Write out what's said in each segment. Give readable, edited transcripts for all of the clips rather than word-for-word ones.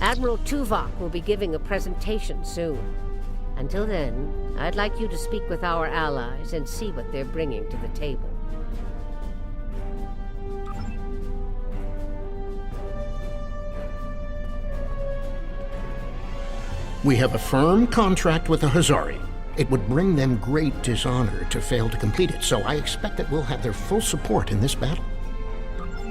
Admiral Tuvok will be giving a presentation soon. Until then, I'd like you to speak with our allies and see what they're bringing to the table. We have a firm contract with the Hazari. It would bring them great dishonor to fail to complete it, so I expect that we'll have their full support in this battle.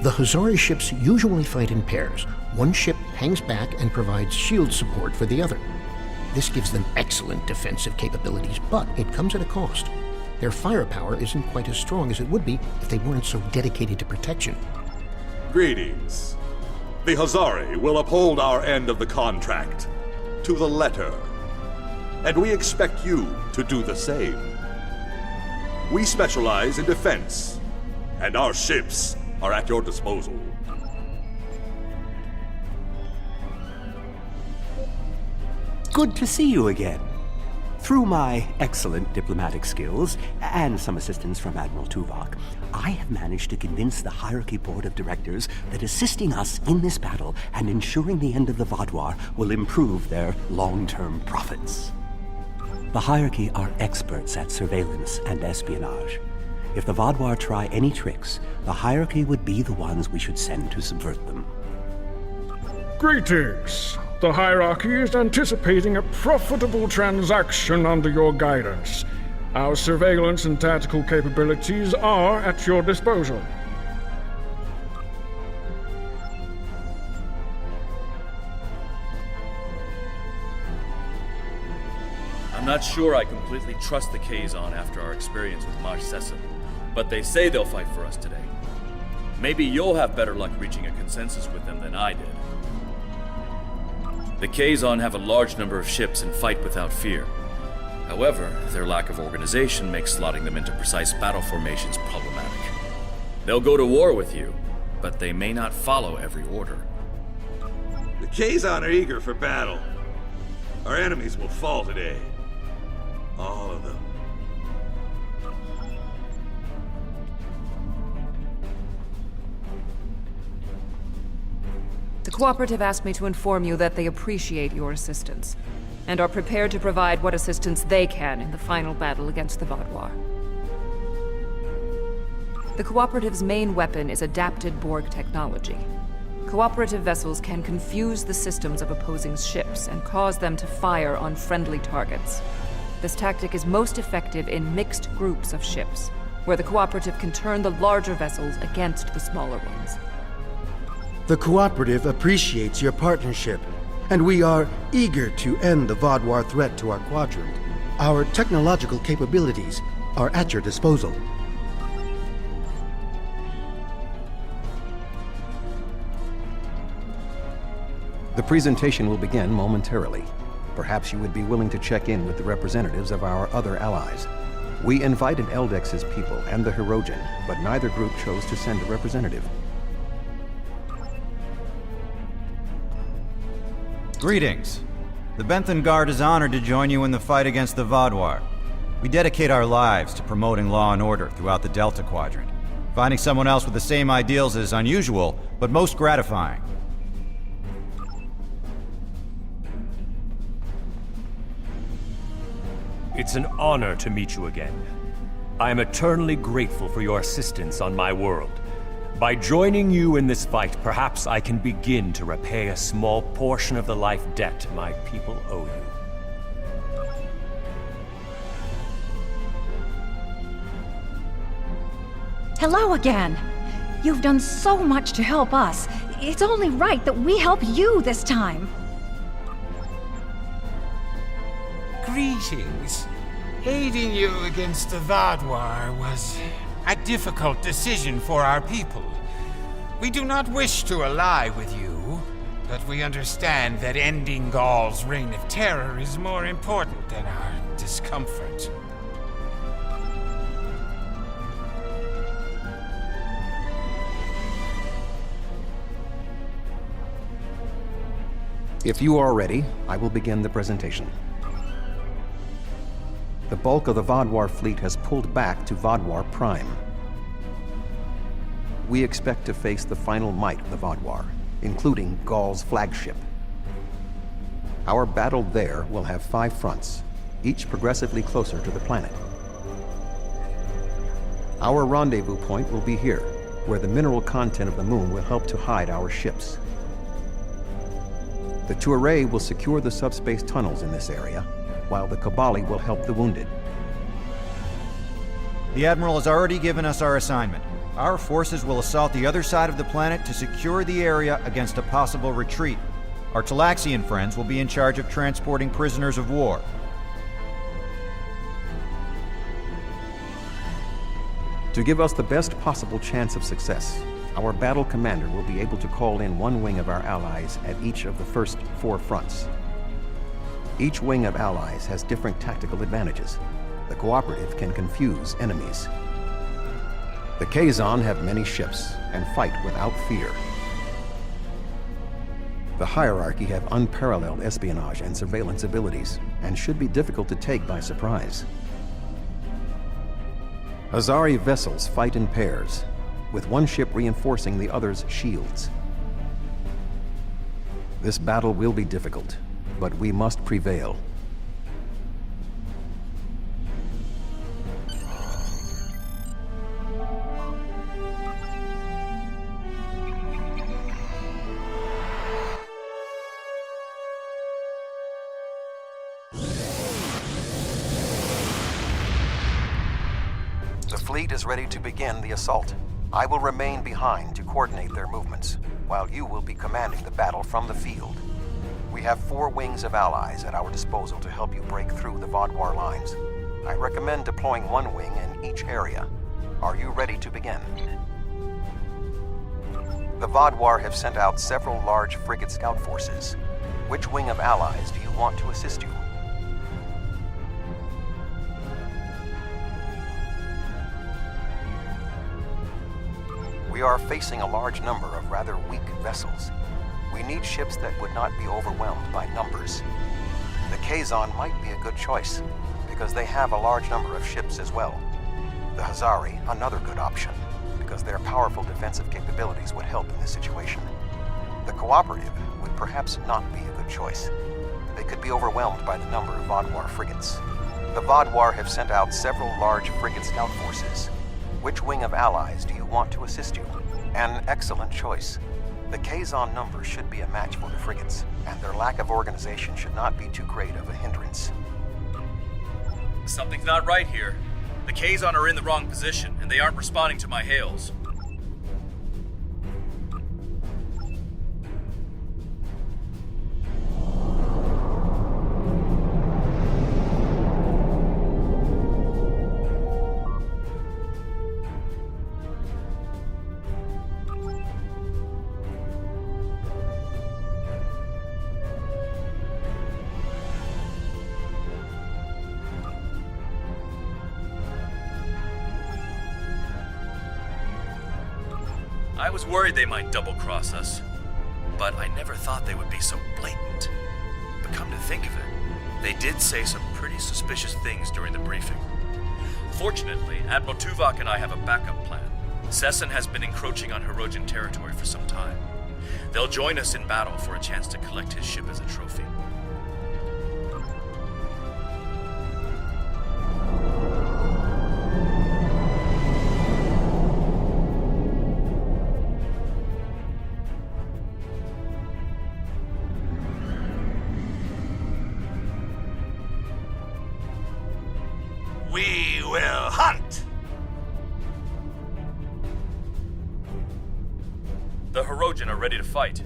The Hazari ships usually fight in pairs. One ship hangs back and provides shield support for the other. This gives them excellent defensive capabilities, but it comes at a cost. Their firepower isn't quite as strong as it would be if they weren't so dedicated to protection. Greetings. The Hazari will uphold our end of the contract, to the letter. And we expect you to do the same. We specialize in defense, and our ships are at your disposal. Good to see you again. Through my excellent diplomatic skills, and some assistance from Admiral Tuvok, I have managed to convince the Hierarchy Board of Directors that assisting us in this battle and ensuring the end of the Vaadwaur will improve their long-term profits. The Hierarchy are experts at surveillance and espionage. If the Vaadwaur try any tricks, the Hierarchy would be the ones we should send to subvert them. Greetings. The Hierarchy is anticipating a profitable transaction under your guidance. Our surveillance and tactical capabilities are at your disposal. I'm not sure I completely trust the Kazon after our experience with Maj Sessa, but they say they'll fight for us today. Maybe you'll have better luck reaching a consensus with them than I did. The Kazon have a large number of ships and fight without fear. However, their lack of organization makes slotting them into precise battle formations problematic. They'll go to war with you, but they may not follow every order. The Kazon are eager for battle. Our enemies will fall today. All of them. The Cooperative asked me to inform you that they appreciate your assistance, and are prepared to provide what assistance they can in the final battle against the Vaadwaur. The Cooperative's main weapon is adapted Borg technology. Cooperative vessels can confuse the systems of opposing ships and cause them to fire on friendly targets. This tactic is most effective in mixed groups of ships, where the Cooperative can turn the larger vessels against the smaller ones. The Cooperative appreciates your partnership, and we are eager to end the Vaadwaur threat to our quadrant. Our technological capabilities are at your disposal. The presentation will begin momentarily. Perhaps you would be willing to check in with the representatives of our other allies. We invited Eldex's people and the Hirogen, but neither group chose to send a representative. Greetings. The Benthan Guard is honored to join you in the fight against the Vaadwaur. We dedicate our lives to promoting law and order throughout the Delta Quadrant. Finding someone else with the same ideals is unusual, but most gratifying. It's an honor to meet you again. I am eternally grateful for your assistance on my world. By joining you in this fight, perhaps I can begin to repay a small portion of the life debt my people owe you. Hello again. You've done so much to help us. It's only right that we help you this time. Greetings. Aiding you against the Vaadwaur was a difficult decision for our people. We do not wish to ally with you, but we understand that ending Gaul's reign of terror is more important than our discomfort. If you are ready, I will begin the presentation. The bulk of the Vaadwaur fleet has pulled back to Vaadwaur Prime. We expect to face the final might of the Vaadwaur, including Gaul's flagship. Our battle there will have 5 fronts, each progressively closer to the planet. Our rendezvous point will be here, where the mineral content of the moon will help to hide our ships. The Tuareg will secure the subspace tunnels in this area, while the Kabali will help the wounded. The Admiral has already given us our assignment. Our forces will assault the other side of the planet to secure the area against a possible retreat. Our Talaxian friends will be in charge of transporting prisoners of war. To give us the best possible chance of success, our battle commander will be able to call in one wing of our allies at each of the first 4 fronts. Each wing of allies has different tactical advantages. The cooperative can confuse enemies. The Kazon have many ships and fight without fear. The hierarchy have unparalleled espionage and surveillance abilities and should be difficult to take by surprise. Hazari vessels fight in pairs, with one ship reinforcing the other's shields. This battle will be difficult, but we must prevail. The fleet is ready to begin the assault. I will remain behind to coordinate their movements, while you will be commanding the battle from the field. We have 4 wings of allies at our disposal to help you break through the Vodwar lines. I recommend deploying 1 wing in each area. Are you ready to begin? The Vodwar have sent out several large frigate scout forces. Which wing of allies do you want to assist you? We are facing a large number of rather weak vessels. We need ships that would not be overwhelmed by numbers. The Kazon might be a good choice, because they have a large number of ships as well. The Hazari, another good option, because their powerful defensive capabilities would help in this situation. The Cooperative would perhaps not be a good choice. They could be overwhelmed by the number of Vodwar frigates. The Vodwar have sent out several large frigate scout forces. Which wing of allies do you want to assist you? An excellent choice. The Kazon number should be a match for the frigates, and their lack of organization should not be too great of a hindrance. Something's not right here. The Kazon are in the wrong position, and they aren't responding to my hails. I was worried they might double-cross us, but I never thought they would be so blatant. But come to think of it, they did say some pretty suspicious things during the briefing. Fortunately, Admiral Tuvok and I have a backup plan. Sesson has been encroaching on Hirogen territory for some time. They'll join us in battle for a chance to collect his ship as a trophy. We will hunt! The Hirogen are ready to fight.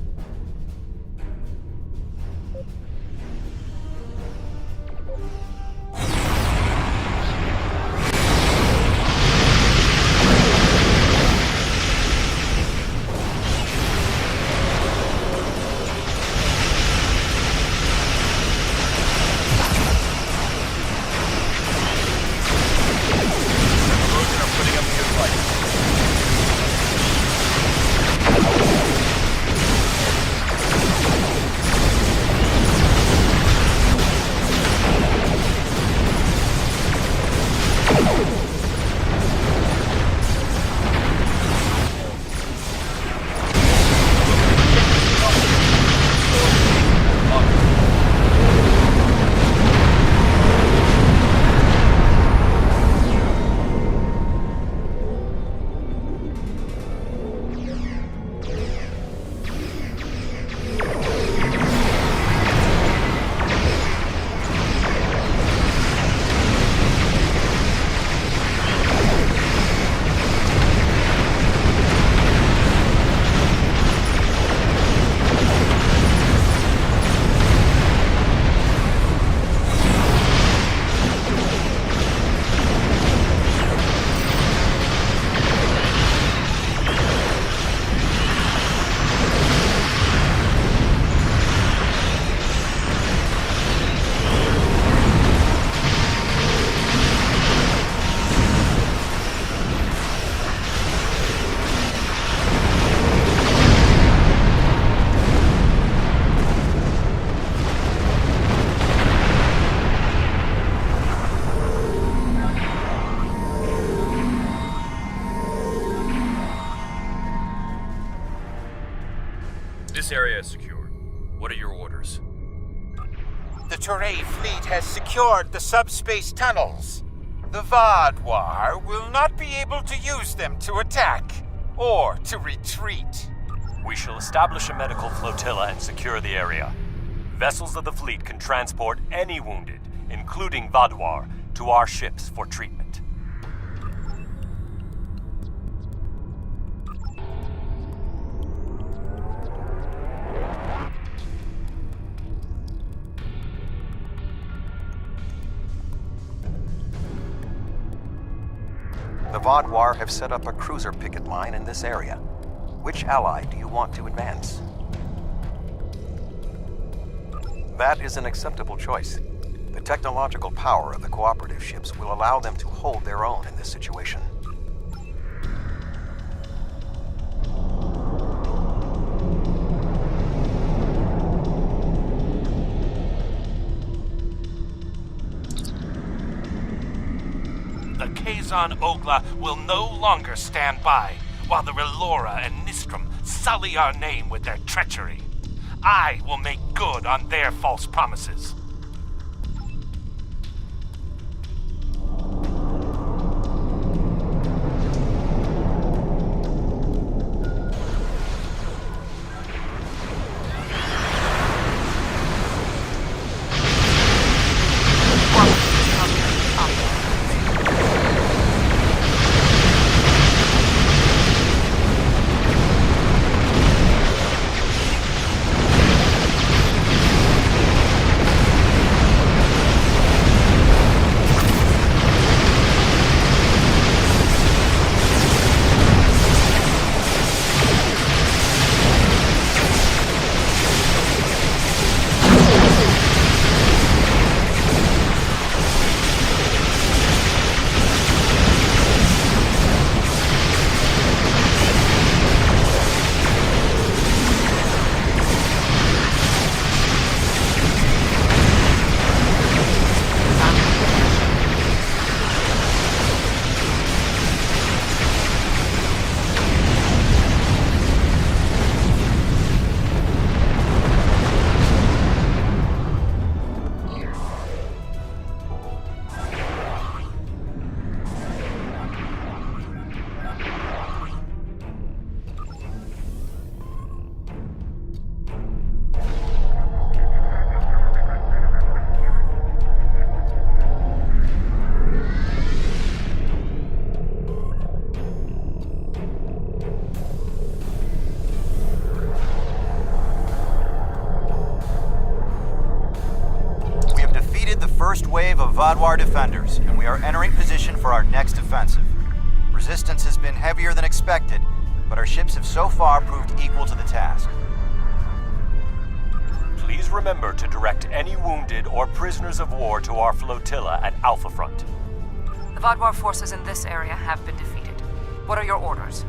This area is secure. What are your orders? The Toray fleet has secured the subspace tunnels. The Vaadwaur will not be able to use them to attack or to retreat. We shall establish a medical flotilla and secure the area. Vessels of the fleet can transport any wounded, including Vaadwaur, to our ships for treatment. The Vaadwaur have set up a cruiser picket line in this area. Which ally do you want to advance? That is an acceptable choice. The technological power of the cooperative ships will allow them to hold their own in this situation. The Kazon Ogla will no longer stand by, while the Relora and Nistrum sully our name with their treachery. I will make good on their false promises. First wave of Vaadwaur defenders, and we are entering position for our next offensive. Resistance has been heavier than expected, but our ships have so far proved equal to the task. Please remember to direct any wounded or prisoners of war to our flotilla at Alpha Front. The Vaadwaur forces in this area have been defeated. What are your orders?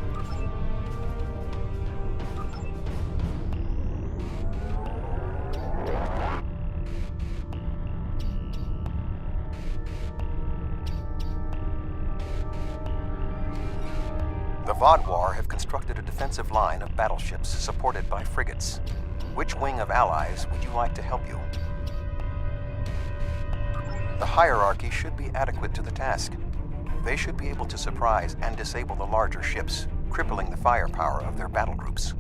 The Vaadwaur have constructed a defensive line of battleships supported by frigates. Which wing of allies would you like to help you? The hierarchy should be adequate to the task. They should be able to surprise and disable the larger ships, crippling the firepower of their battle groups.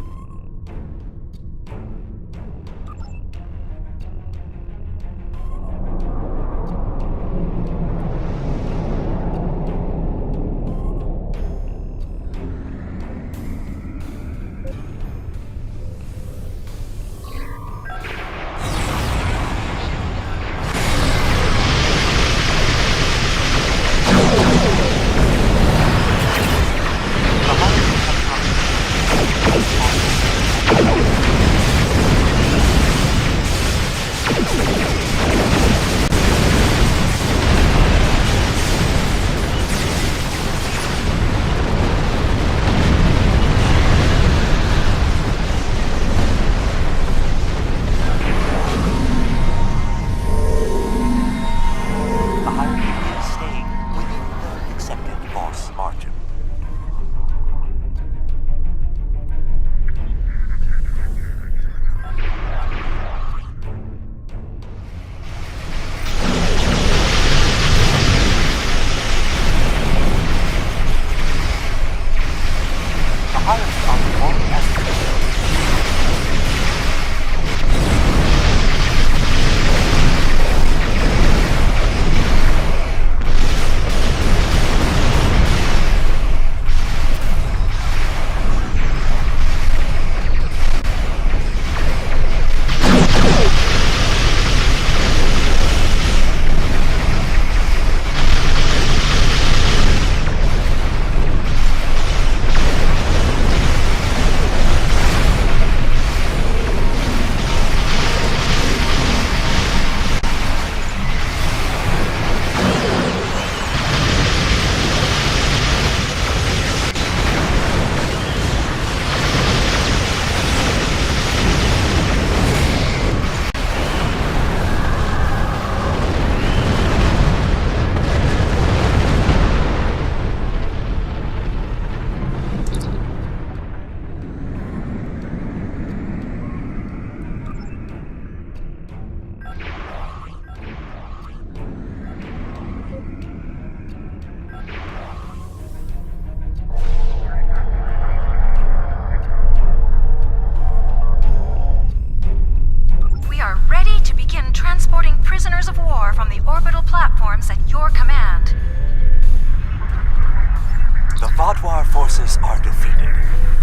Vaadwaur forces are defeated,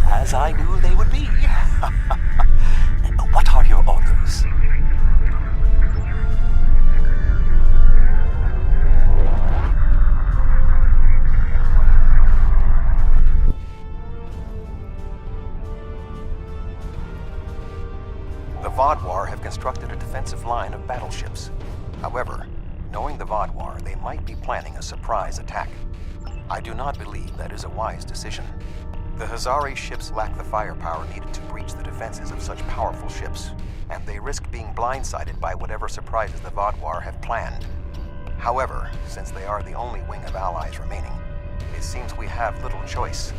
as I knew they would be. What are your orders? The Vaadwaur have constructed a defensive line of battleships. However, knowing the Vaadwaur, they might be planning a surprise attack. I do not believe that is a wise decision. The Hazari ships lack the firepower needed to breach the defenses of such powerful ships, and they risk being blindsided by whatever surprises the Vaadwaur have planned. However, since they are the only wing of allies remaining, it seems we have little choice.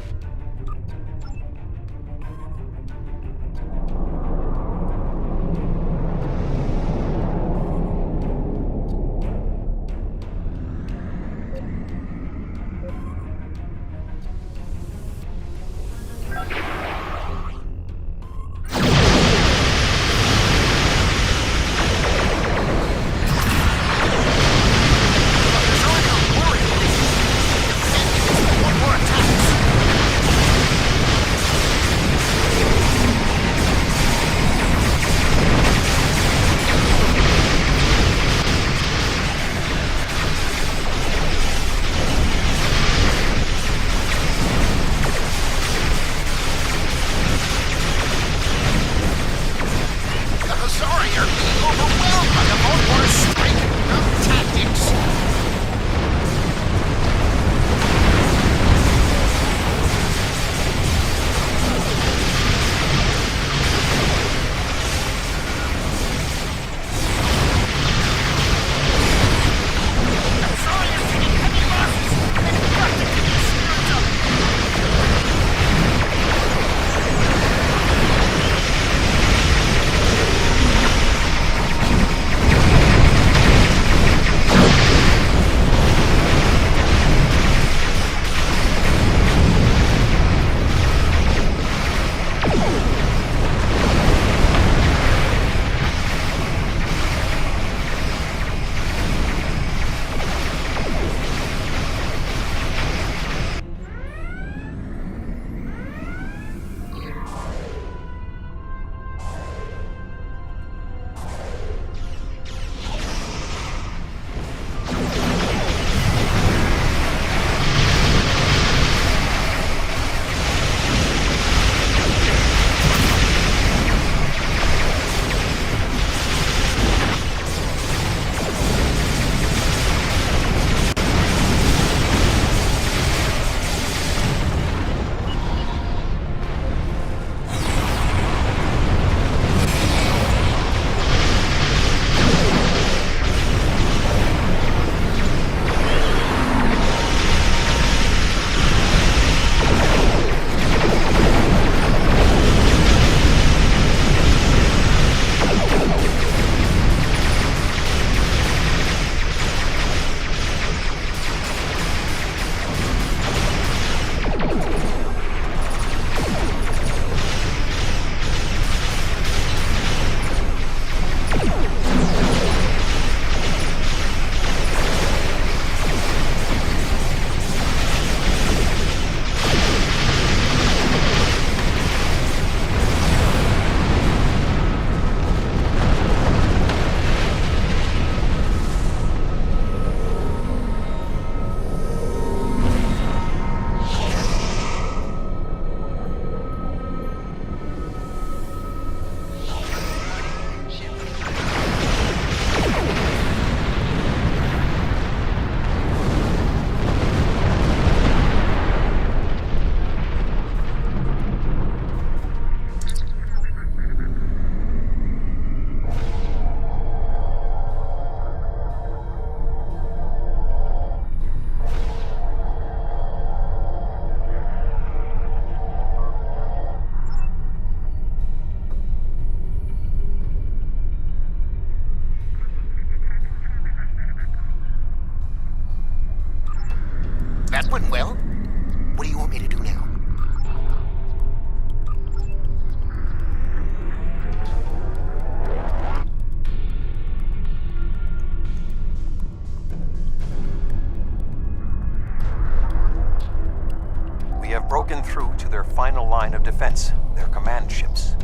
have broken through to their final line of defense, their command ships.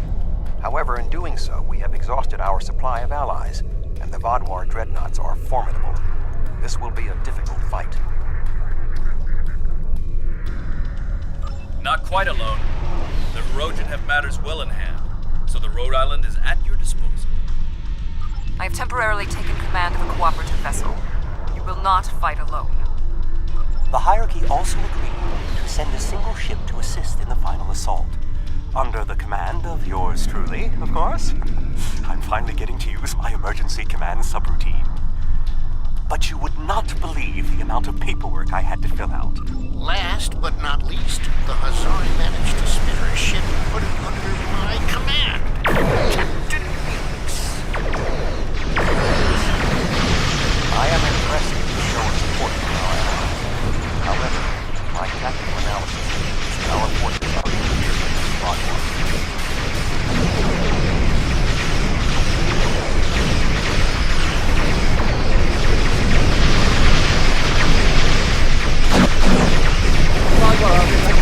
However, in doing so, we have exhausted our supply of allies, and the Vodwar dreadnoughts are formidable. This will be a difficult fight. Not quite alone. The Hirogen have matters well in hand, so the Rhode Island is at your disposal. I have temporarily taken command of a cooperative vessel. You will not fight alone. The hierarchy also agreed to send a single ship to assist in the final assault. Under the command of yours truly, of course. I'm finally getting to use my emergency command subroutine. But you would not believe the amount of paperwork I had to fill out. Last but not least, the Hazari managed to spare a ship and put it under my command. Captain Felix. I am impressed with the show of support from our allies. However, my tactical analysis is that our forces are inferior to the Vodwar. Vodwar are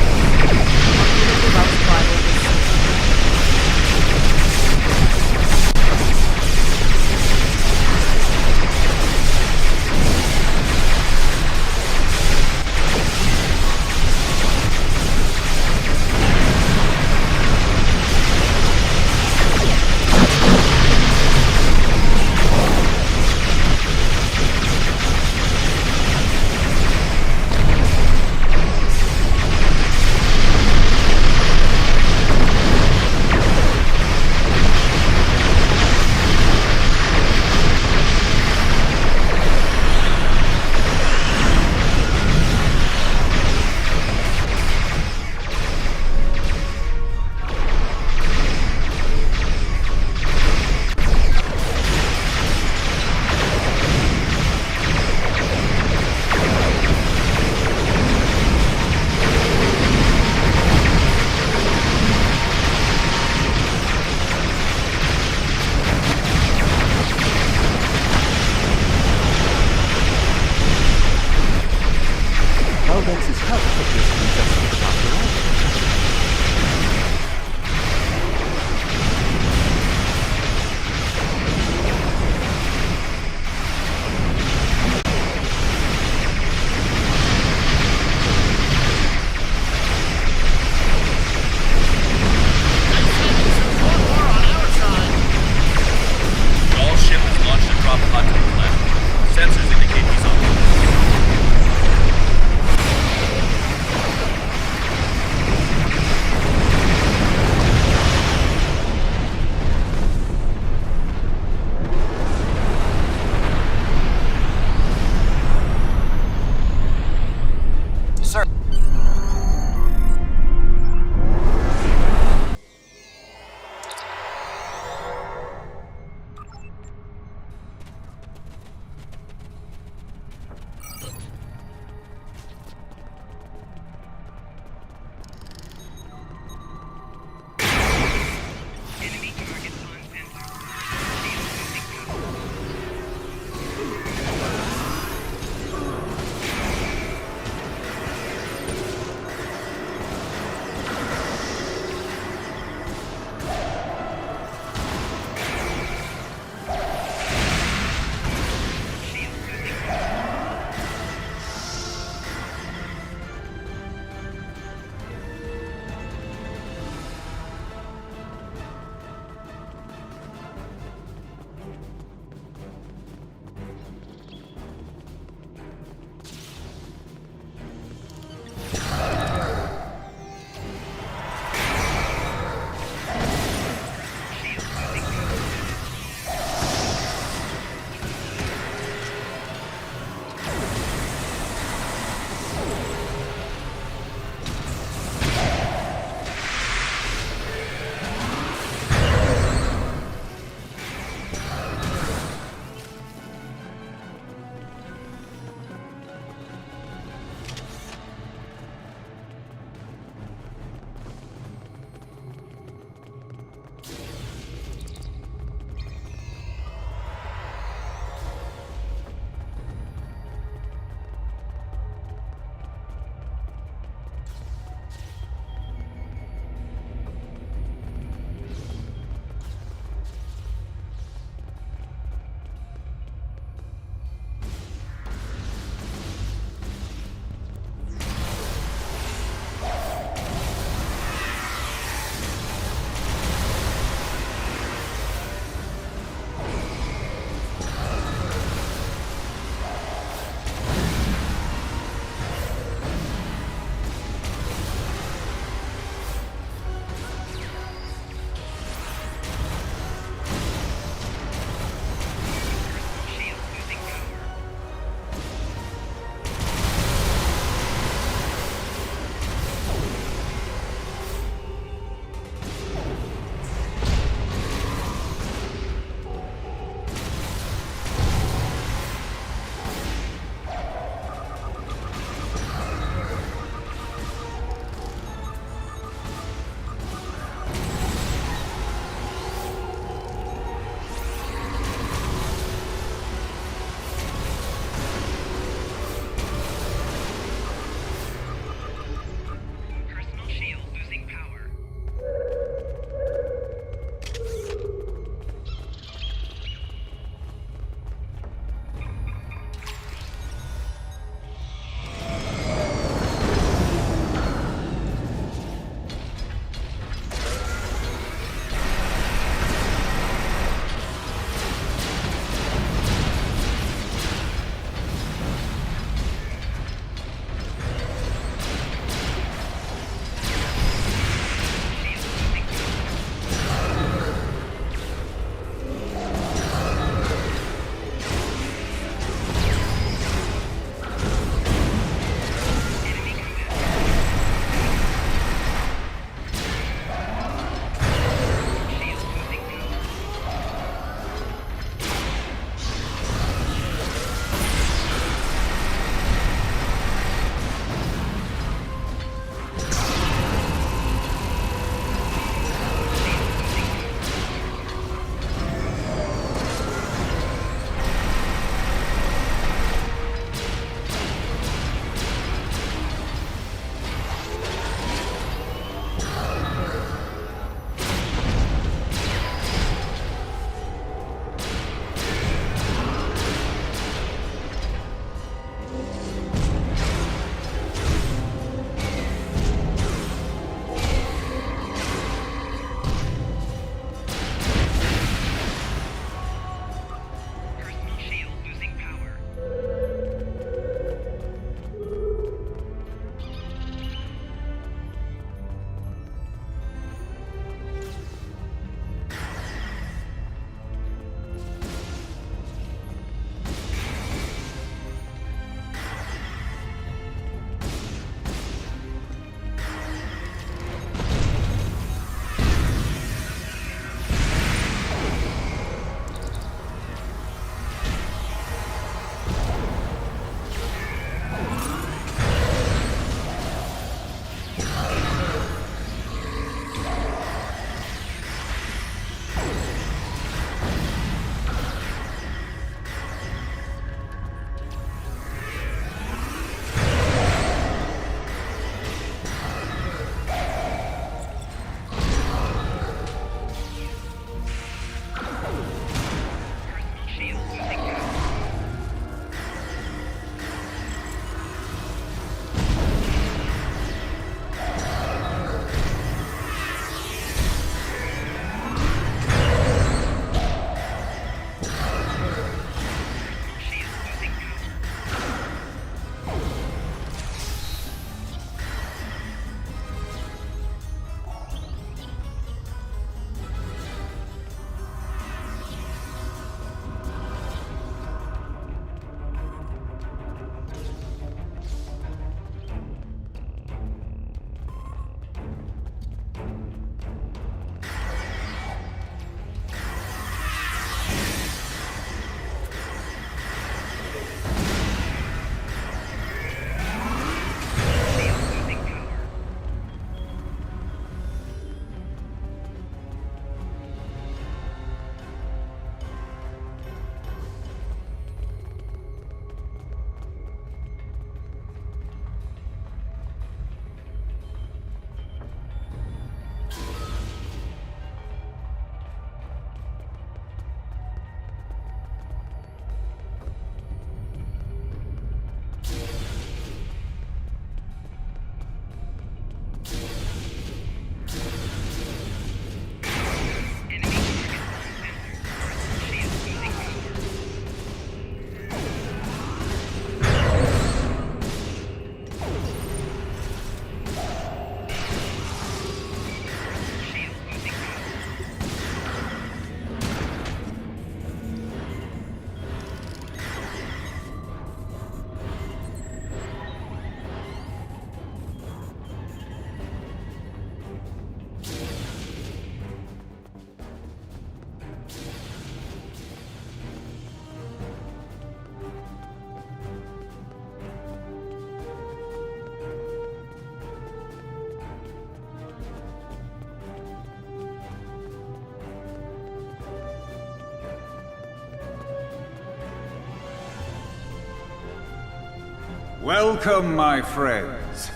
Welcome, my friends.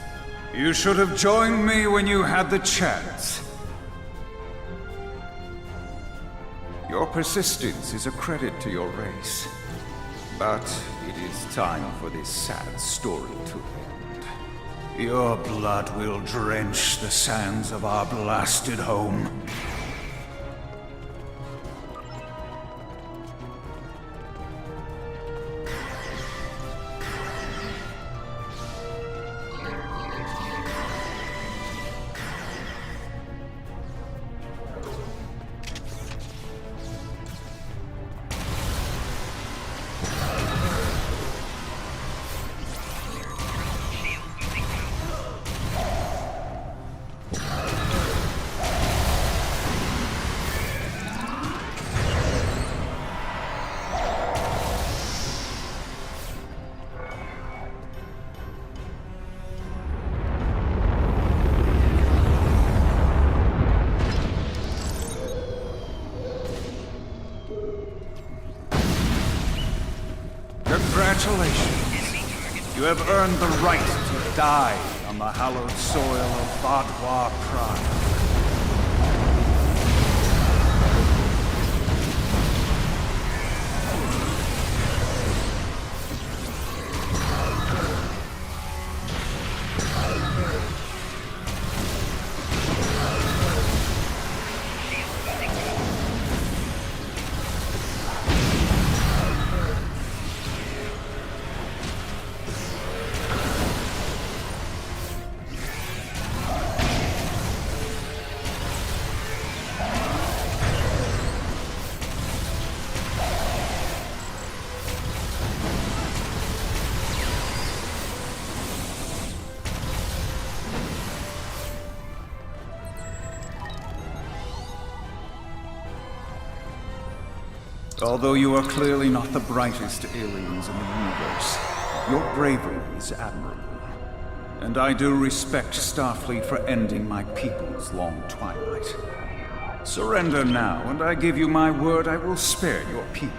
You should have joined me when you had the chance. Your persistence is a credit to your race. But it is time for this sad story to end. Your blood will drench the sands of our blasted home. Congratulations. You have earned the right to die on the hallowed soil of Vodwa Prime. Although you are clearly not the brightest aliens in the universe, your bravery is admirable. And I do respect Starfleet for ending my people's long twilight. Surrender now, and I give you my word I will spare your people.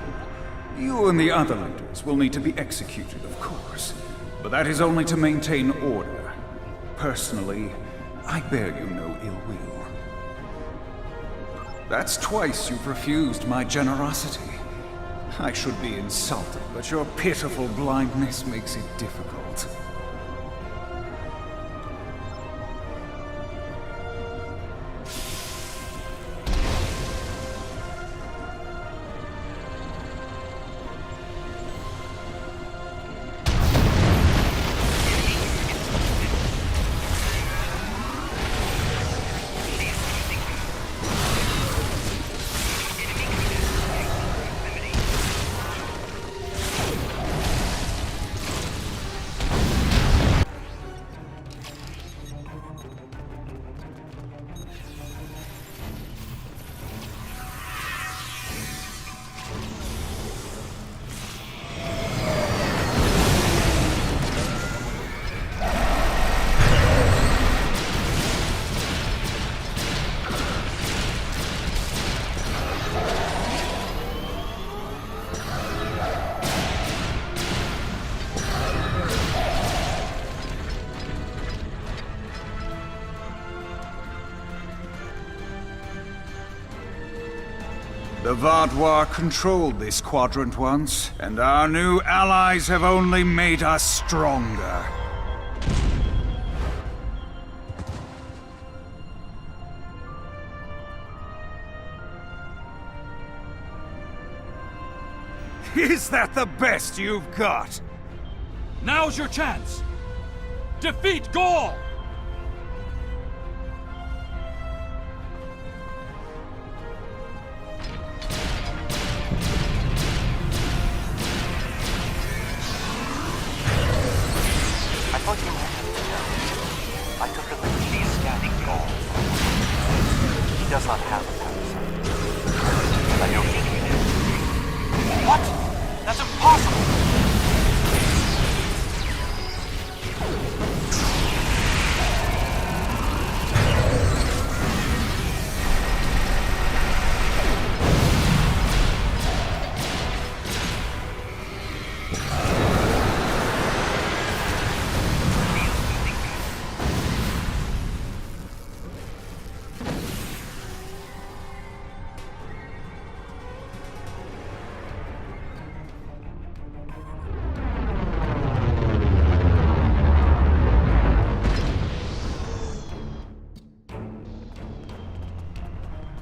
You and the other leaders will need to be executed, of course, but that is only to maintain order. Personally, I bear you no ill will. That's twice you've refused my generosity. I should be insulted, but your pitiful blindness makes it difficult. The Vodwa controlled this quadrant once, and our new allies have only made us stronger. Is that the best you've got? Now's your chance! Defeat Gaul! I took a liberty scanning Gaul. He does not have a parasite. But I don't think he did. What? That's impossible!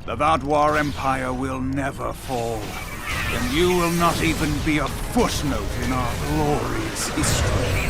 The Vadwar Empire will never fall, and you will not even be a footnote in our glorious history.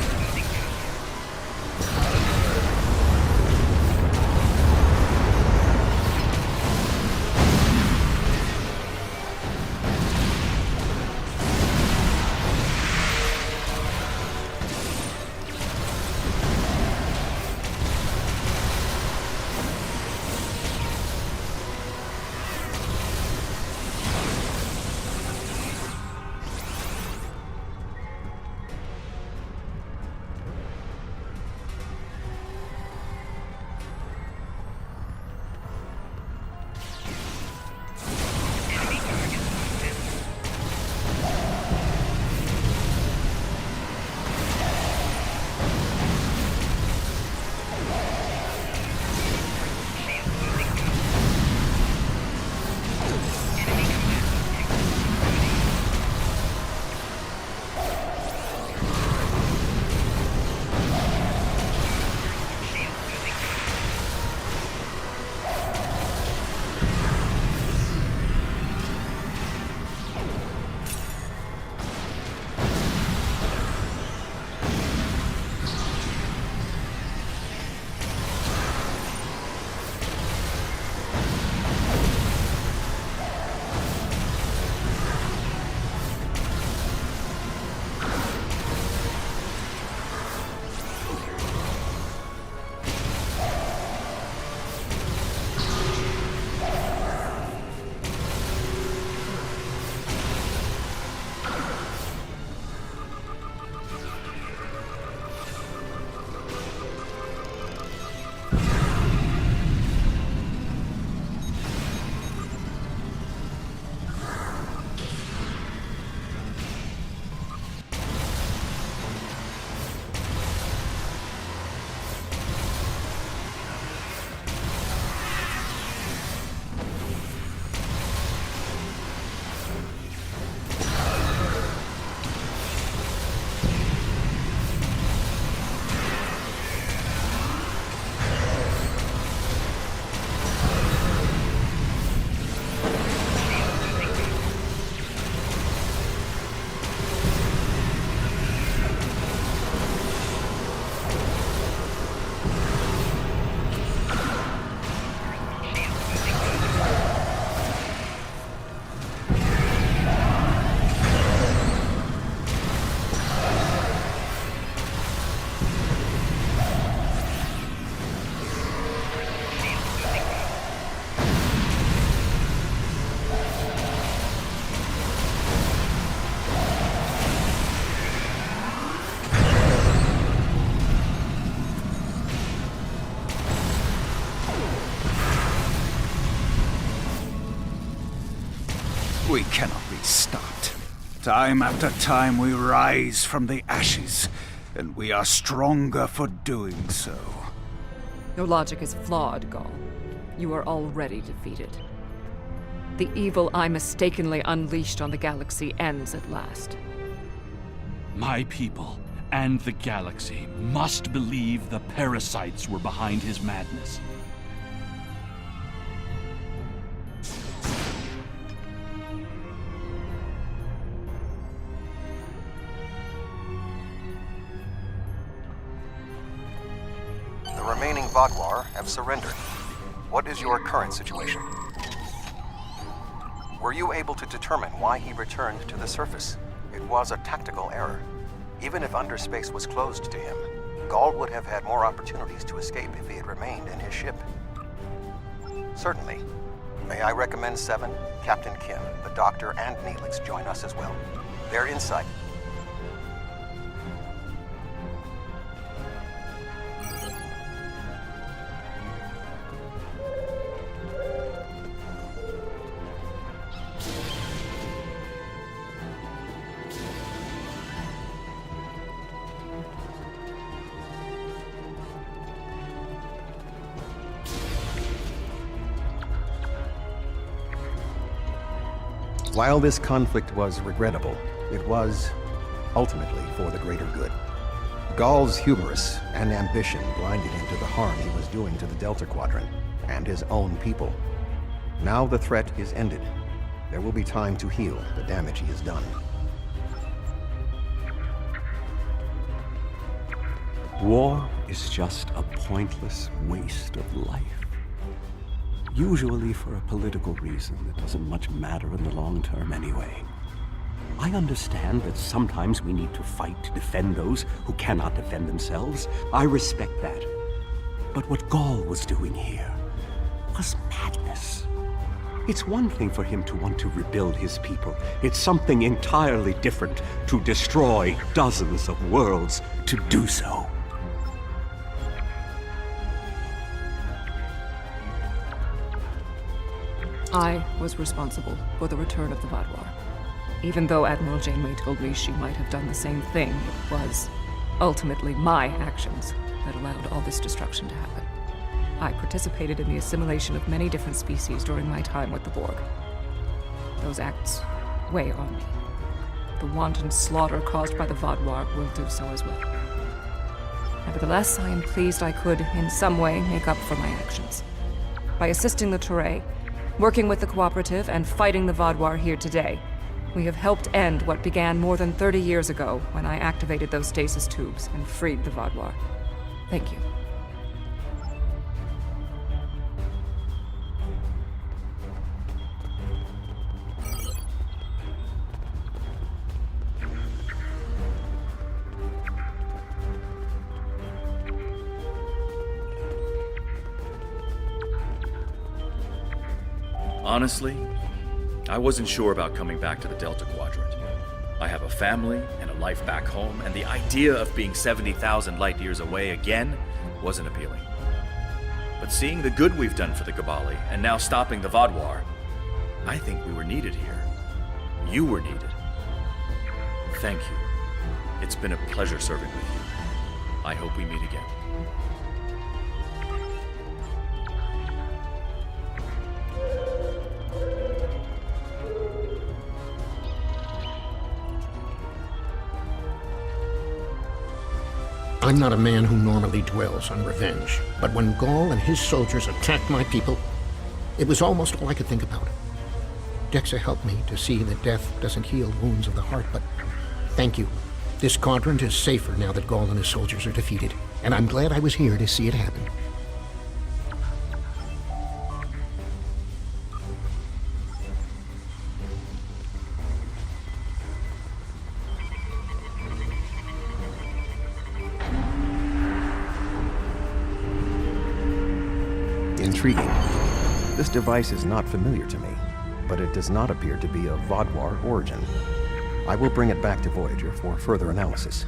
We cannot be stopped. Time after time we rise from the ashes, and we are stronger for doing so. Your logic is flawed, Gaul. You are already defeated. The evil I mistakenly unleashed on the galaxy ends at last. My people and the galaxy must believe the parasites were behind his madness. The remaining Vadwar have surrendered. What is your current situation? Were you able to determine why he returned to the surface? It was a tactical error. Even if underspace was closed to him, Gaul would have had more opportunities to escape if he had remained in his ship. Certainly. May I recommend Seven, Captain Kim, the Doctor, and Neelix join us as well. Their insight. While this conflict was regrettable, it was ultimately for the greater good. Gaul's hubris and ambition blinded him to the harm he was doing to the Delta Quadrant and his own people. Now the threat is ended. There will be time to heal the damage he has done. War is just a pointless waste of life. Usually for a political reason that doesn't much matter in the long term anyway. I understand that sometimes we need to fight to defend those who cannot defend themselves. I respect that. But what Gaul was doing here was madness. It's one thing for him to want to rebuild his people. It's something entirely different to destroy dozens of worlds to do so. I was responsible for the return of the Vaadwaur. Even though Admiral Janeway told me she might have done the same thing, it was ultimately my actions that allowed all this destruction to happen. I participated in the assimilation of many different species during my time with the Borg. Those acts weigh on me. The wanton slaughter caused by the Vaadwaur will do so as well. Nevertheless, I am pleased I could, in some way, make up for my actions. By assisting the Toray, working with the Cooperative, and fighting the Vaadwaur here today, we have helped end what began more than 30 years ago when I activated those stasis tubes and freed the Vaadwaur. Thank you. Honestly, I wasn't sure about coming back to the Delta Quadrant. I have a family and a life back home, and the idea of being 70,000 light years away again wasn't appealing. But seeing the good we've done for the Gabali, and now stopping the Vaadwaur, I think we were needed here. You were needed. Thank you. It's been a pleasure serving with you. I hope we meet again. I'm not a man who normally dwells on revenge, but when Gaul and his soldiers attacked my people, it was almost all I could think about. Dexa helped me to see that death doesn't heal wounds of the heart, but thank you. This quadrant is safer now that Gaul and his soldiers are defeated, and I'm glad I was here to see it happen. Intriguing. This device is not familiar to me, but it does not appear to be of Vaadwaur origin. I will bring it back to Voyager for further analysis.